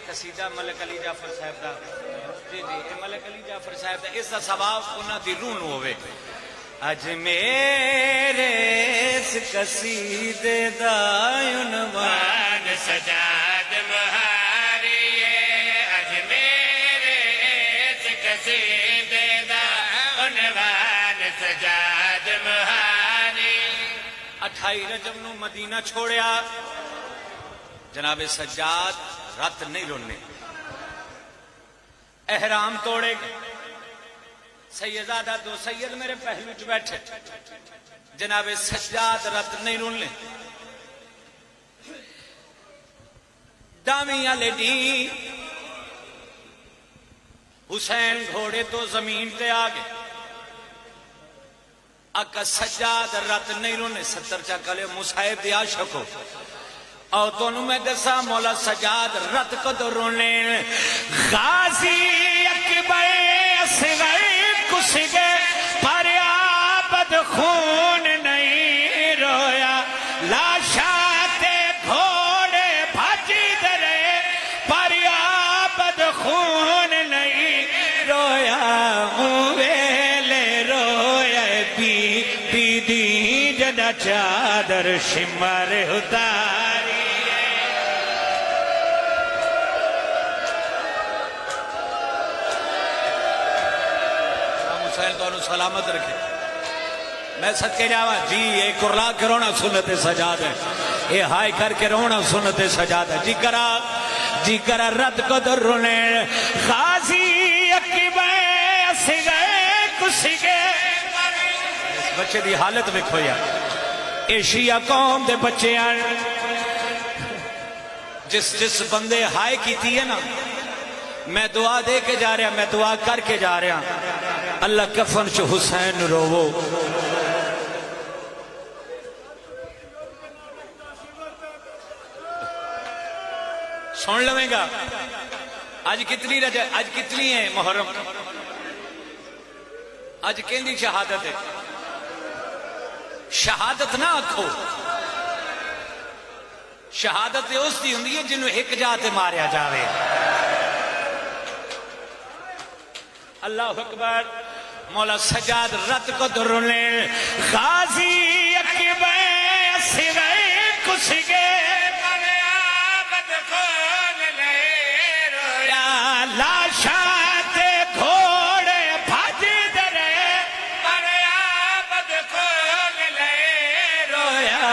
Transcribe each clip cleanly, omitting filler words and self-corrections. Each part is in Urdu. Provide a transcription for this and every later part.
قصیدہ ملک علی جعفر صاحب دا جی ملک علی جعفر صاحب دا اس دا ثواب انہاں دی روح نوں ہوے اج میرے اس قصیدے دا عنوان سجاد مہاری اج میرے اس قصیدے دا عنوان سجاد مہاری 28 رجب نوں مدینہ چھوڑیا جناب سجاد رات نہیں رونے احرام توڑے گئے سیدادہ دو سید میرے پہلو چ بیٹھے جناب سجاد رات نہیں رونے دامیاں لیڈی حسین گھوڑے تو زمین تے آگے اکا سجاد رات نہیں رونے 70 چاکلے مصاحب دیا شکو او تونوں میں دسا مولا سجاد رت کدو رونے غازی اکبر اصغر کسگے پر آبد خون نہیں رویا لاشات گھوڑے بھاجی درے پر آبد خون نہیں رویا ویلے رویا بی دی جدا چادر شمر اتاری سلامت رکھے میں صدقے جاوا جی یہ کرلا کے رونا سنت سجاد ہے یہ ہائی کر کے رونا سنت سجاد ہے جی کرا رد کو در رونے غازی اکبر اصغر کسگے اس بچے دی حالت میں کھویا اے شیعہ قوم دے بچے آن جس بندے ہائی کی تھی ہے نا میں دعا دے کے جا رہا میں دعا کر کے جا رہا اللہ کفن چو حسین روو سن لویں گا آج کتنی ہے محرم آج کہندی شہادت ہے شہادت نہ آکھو شہادت اس دی ہوندی ہے جنہوں ایک جاتے ماریا جاوے اللہ اکبر مولا سجاد رت کو درنے غازی اکبر اصغر کسگے پر آبد خون لے رویا لاشات گھوڑے بھاج درے پر آبد خون لے رویا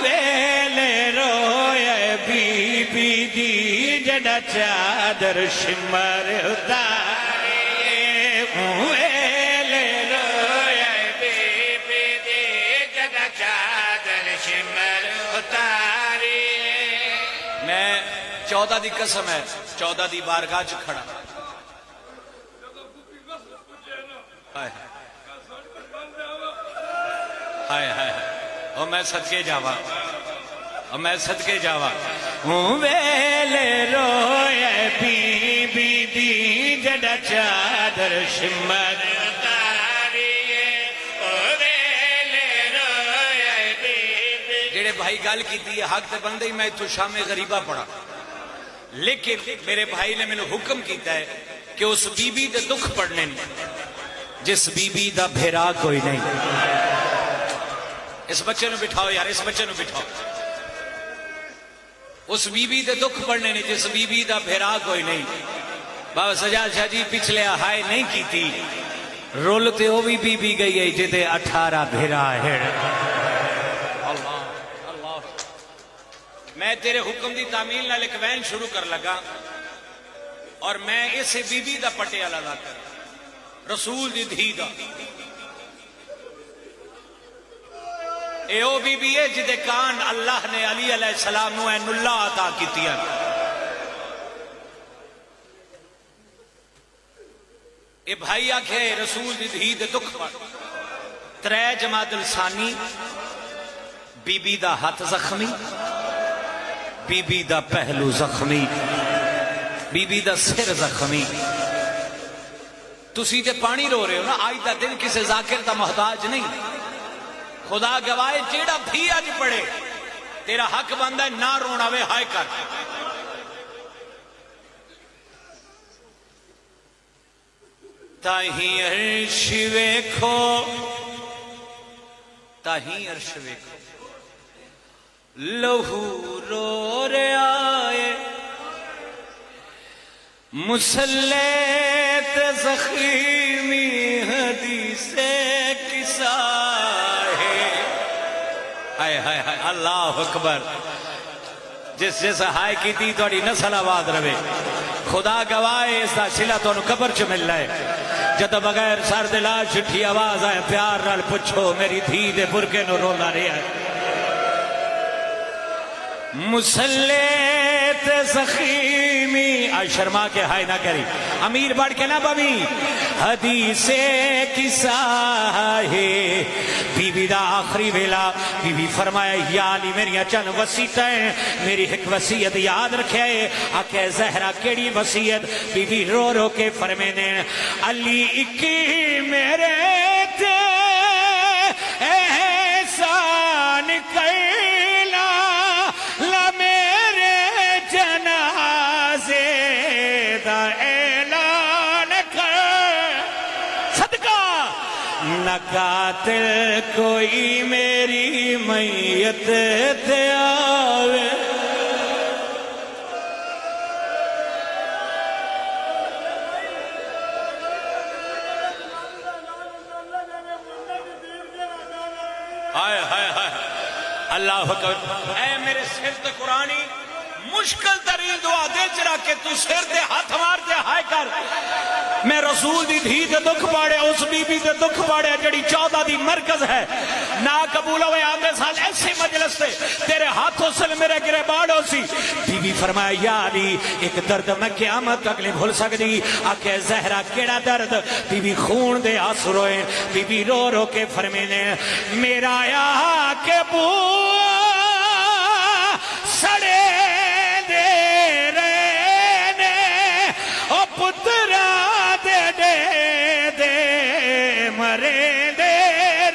ویلے رویا بی دی جڑا چادر شمر اتار میں 14 دی قسم ہے 14 دی بارگاہ چ کھڑا ہائے ہائے او میں صدقے جاوا ویلے روئے بی دی جڑا چادر شمر بھائی گال کی تھی حق تے بندے میں تو شام غریبہ پڑا لیکن میرے بھائی نے میں نے حکم کیتا ہے کہ اس بی بی دے دکھ پڑھنے جس بی بی دا بھیرا کوئی نہیں اس بچے نو بٹھاؤ یار اس بچے نو بٹھاؤ اس بی بی دے دکھ پڑھنے جس بی بی دا بھیرا کوئی نہیں بابا سجاد شاہ جی پچھلے ہائے نہیں کی تھی رولتے ہو بھی بی بی گئی ہے جدے 18 بھیرا ہے میں تیرے حکم دی تعمیل نال ایک وین شروع کر لگا اور میں اسے بی بی دا پٹے علا کر رسول دی دھی دا اے او بی بی ہے جدے کان اللہ نے علی علیہ السلام نو این اللہ عطا کیتی ہے اے بھائی آکھے رسول دی دھی دے دکھ پر 3 جمادی الثانی بی بی دا ہاتھ زخمی بی بی دا پہلو زخمی، بی بی دا سر زخمی. تسی تے پانی رو رہے ہو نا، آج دا دن کسے ذاکر دا محتاج نہیں. خدا گواہے جیڑا بھی اج پڑے تیرا حق بندہ ہے نہ رونا وے ہائے کر. تاہی عرش ویکھو، تاہی عرش ویکھو، لہو رو رہا ہے مسلح تے زخیمی حدیث قصہ ہے. ہائے ہائے ہائے اللہ اکبر. جس جس ہائے کی تھی توڑی نسل آباد رہے. خدا گواہے اس دا صلہ تو قبر چ مل رہا ہے. جد بغیر سر دلا چھٹی آواز آئے پیار نال پچھو میری دھی دے برکے نو رولا رہا ہے. مسلح تے زخیمی، آج شرما کے ہائے نہ کری، امیر بڑھ کے نہ بمی، حدیث قصہ ہے. بی بی دا آخری ویلا بی بی فرمایا یا علی میری چند وسیعتیں میری ایک وسیعت یاد رکھے. آکے زہرہ کیڑی وسیعت؟ بی بی رو رو کے فرمینے علی اکی میرے تے احسان کیلا لا میرے جنازے دا اعلان کر. صدقہ نہ قاتل کوئی میری میت تے آوے. ہائے ہائے ہائے اللہ اکبر. اے میرے سر تے قرآنی مشکل ترین دعا دل چ رکھ کے تو سر تے ہاتھ مار تے ہائے کر. میں رسول دی دھی تے دکھ پاڑے، اس بی بی تے دکھ پاڑے جڑی 14 دی مرکز ہے. نہ قبول ہوئے آگے سال ایسے مجلس تے تیرے ہاتھوں سے میرے گرے باڑوں سی. بی بی فرمایا یا علی ایک درد میں قیامت تک نہیں بھول سکتی. آکے زہرہ کیڑا درد؟ بی بی خون دے آنسو روئے. بی بی رو رو کے فرمینے میرا یا کے بو سڑے دے رہنے او پترا دے دے دے مرے دے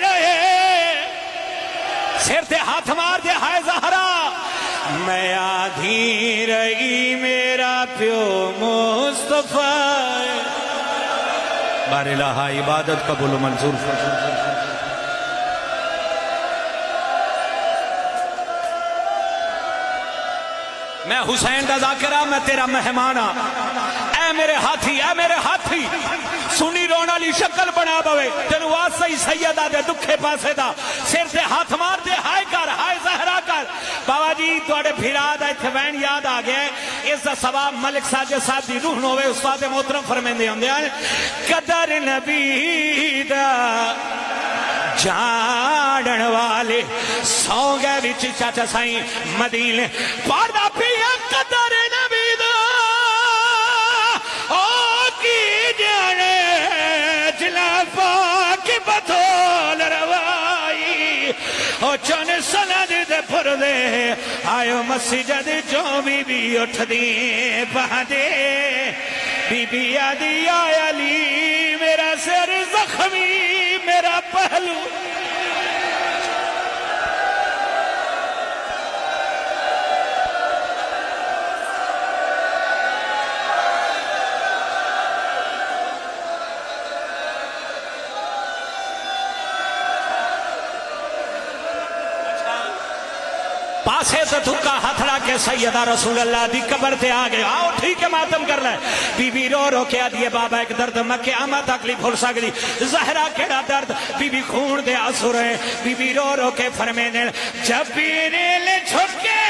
رہے. سر تے ہاتھ مار دے ہائے زہرا. میں آدھی رہی میرا پیو مصطفیٰ. بار الہ عبادت قبول و منظور فرما. میں حسین دا ذاکرہ، میں تیرا مہمانہ. اے میرے ہاتھی، اے میرے ہاتھی سنی رونا لی شکل بنا بوے تینو واسطی سیدہ دے دکھے پاسے دا. سر تے ہاتھ مار دے ہائے کر، ہائے زہرا کر. بابا جی توڑے پھرا دا اتھوین یاد آگئے. اس دا ثواب ملک ساجد صاحب دی روح نوے استاد محترم فرمیندے ہوں دے قدر نبی دا جاڑن والے سو گئے وچ چاچا سائیں مدینے پاڑا پیا قدر نبی دا او کی جانے جلافا کی بطول روائی او چون سند دے پر دے آئیو مسجد جو بی بی اٹھ دی پہدے. بی بی آدھی آئے علی میرا سر زخمی میرا پہلو. پاسے سے دھکا ہتھڑا کے سیدہ رسول اللہ دی قبر تے آگئے. آؤ ٹھیک ہے ماتم کر لے. بی بی رو رو کے آدھیے بابا ایک درد میں قیامت تکلیف بھول سکتی. زہرہ کیڑا درد؟ بی بی خون دے آنسو رہے. بی بی رو رو کے فرمینے جب بھی نیل چھکے